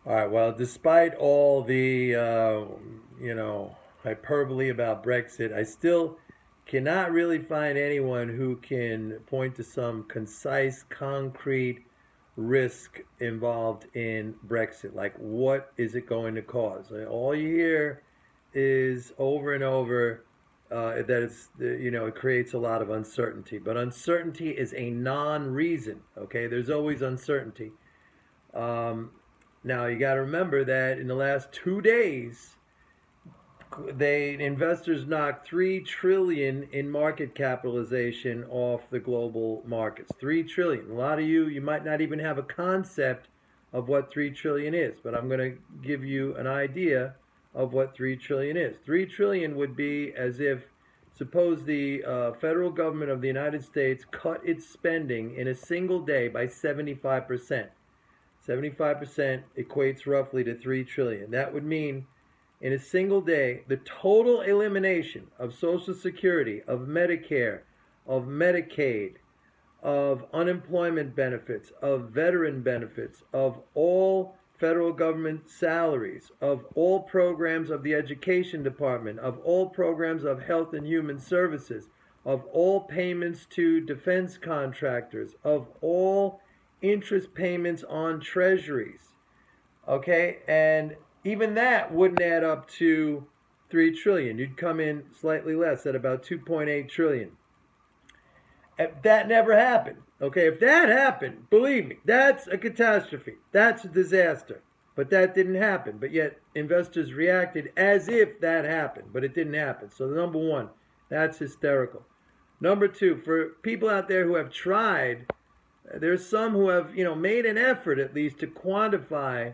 All right. Well, despite all the hyperbole about Brexit, I still cannot really find anyone who can point to some concise, concrete risk involved in Brexit. Like, what is it going to cause? All you hear is over and over that it creates a lot of uncertainty. But uncertainty is a non-reason. Okay, there's always uncertainty. Um, Now you got to remember that in the last 2 days, they investors knocked 3 trillion in market capitalization off the global markets. 3 trillion. A lot of you might not even have a concept of what 3 trillion is, but I'm going to give you an idea of what 3 trillion is. 3 trillion would be as if, suppose the federal government of the United States cut its spending in a single day by 75%. 75% equates roughly to 3 trillion. That would mean in a single day the total elimination of Social Security, of Medicare, of Medicaid, of unemployment benefits, of veteran benefits, of all federal government salaries, of all programs of the education department, of all programs of health and human services, of all payments to defense contractors, of all interest payments on treasuries. Okay, and even that wouldn't add up to 3 trillion. You'd come in slightly less at about 2.8 trillion. If that never happened, okay, if that happened, believe me, that's a catastrophe. That's a disaster. But that didn't happen. But yet investors reacted as if that happened, but it didn't happen. So number one, that's hysterical. Number two, for people out there who have tried, there's some who have, made an effort at least to quantify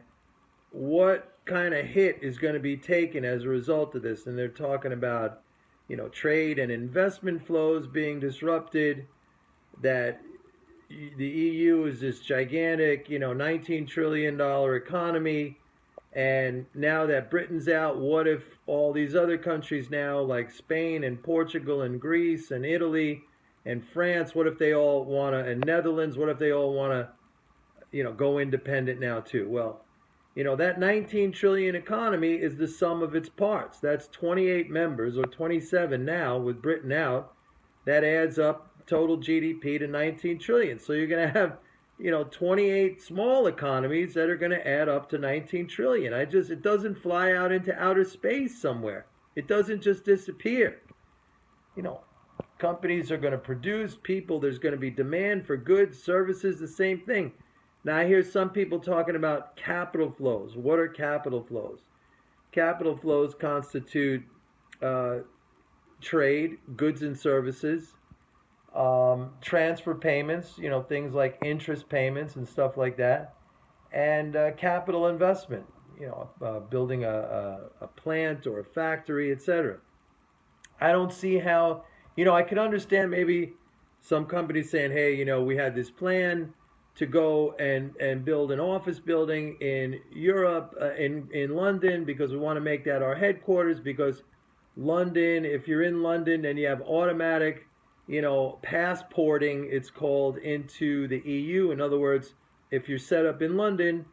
what kind of hit is going to be taken as a result of this. And they're talking about, trade and investment flows being disrupted, that the EU is this gigantic, $19 trillion economy. And now that Britain's out, what if all these other countries now, like Spain and Portugal and Greece and Italy and France, what if they all want to, and Netherlands, what if they all want to, go independent now too? Well, that 19 trillion economy is the sum of its parts. That's 28 members, or 27 now with Britain out. That adds up total GDP to 19 trillion. So you're going to have, 28 small economies that are going to add up to 19 trillion. It doesn't fly out into outer space somewhere. It doesn't just disappear. Companies are going to produce people. There's going to be demand for goods, services, the same thing. Now, I hear some people talking about capital flows. What are capital flows? Capital flows constitute trade, goods and services, transfer payments, things like interest payments and stuff like that, and capital investment, building a plant or a factory, etc. I don't see how, I can understand maybe some companies saying, hey, we had this plan to go and build an office building in Europe, in London, because we want to make that our headquarters, because London, if you're in London and you have automatic, passporting, it's called, into the EU. In other words, if you're set up in London,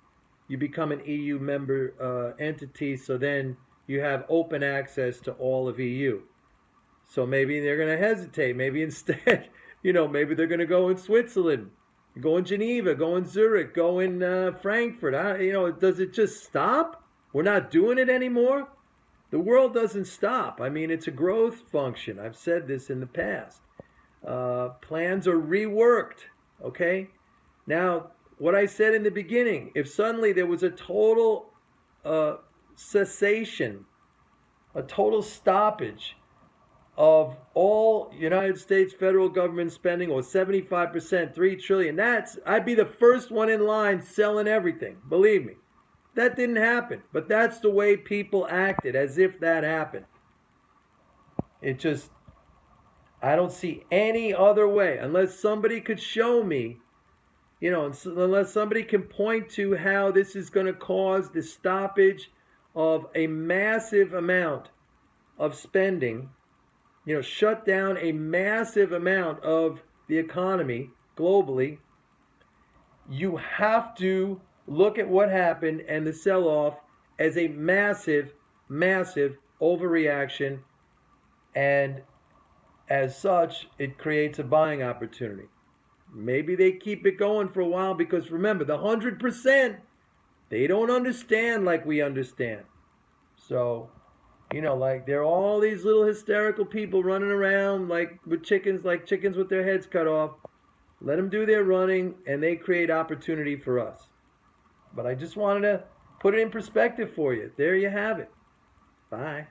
you become an EU member entity, so then you have open access to all of EU. So maybe they're going to hesitate. Maybe instead, maybe they're going to go in Switzerland, go in Geneva, go in Zurich, go in Frankfurt. Does it just stop? We're not doing it anymore? The world doesn't stop. I mean, it's a growth function. I've said this in the past. Plans are reworked, okay? Now, what I said in the beginning, if suddenly there was a total cessation, a total stoppage of all United States federal government spending, or 75%, 3 trillion, I'd be the first one in line selling everything. Believe me. That didn't happen. But that's the way people acted, as if that happened. I don't see any other way, unless somebody could show me, unless somebody can point to how this is going to cause the stoppage of a massive amount of spending, shut down a massive amount of the economy globally. You have to look at what happened and the sell-off as a massive, massive overreaction, and as such, it creates a buying opportunity. Maybe they keep it going for a while because remember, the 100%, they don't understand like we understand. So, like there are all these little hysterical people running around like chickens with their heads cut off. Let them do their running and they create opportunity for us. But I just wanted to put it in perspective for you. There you have it. Bye.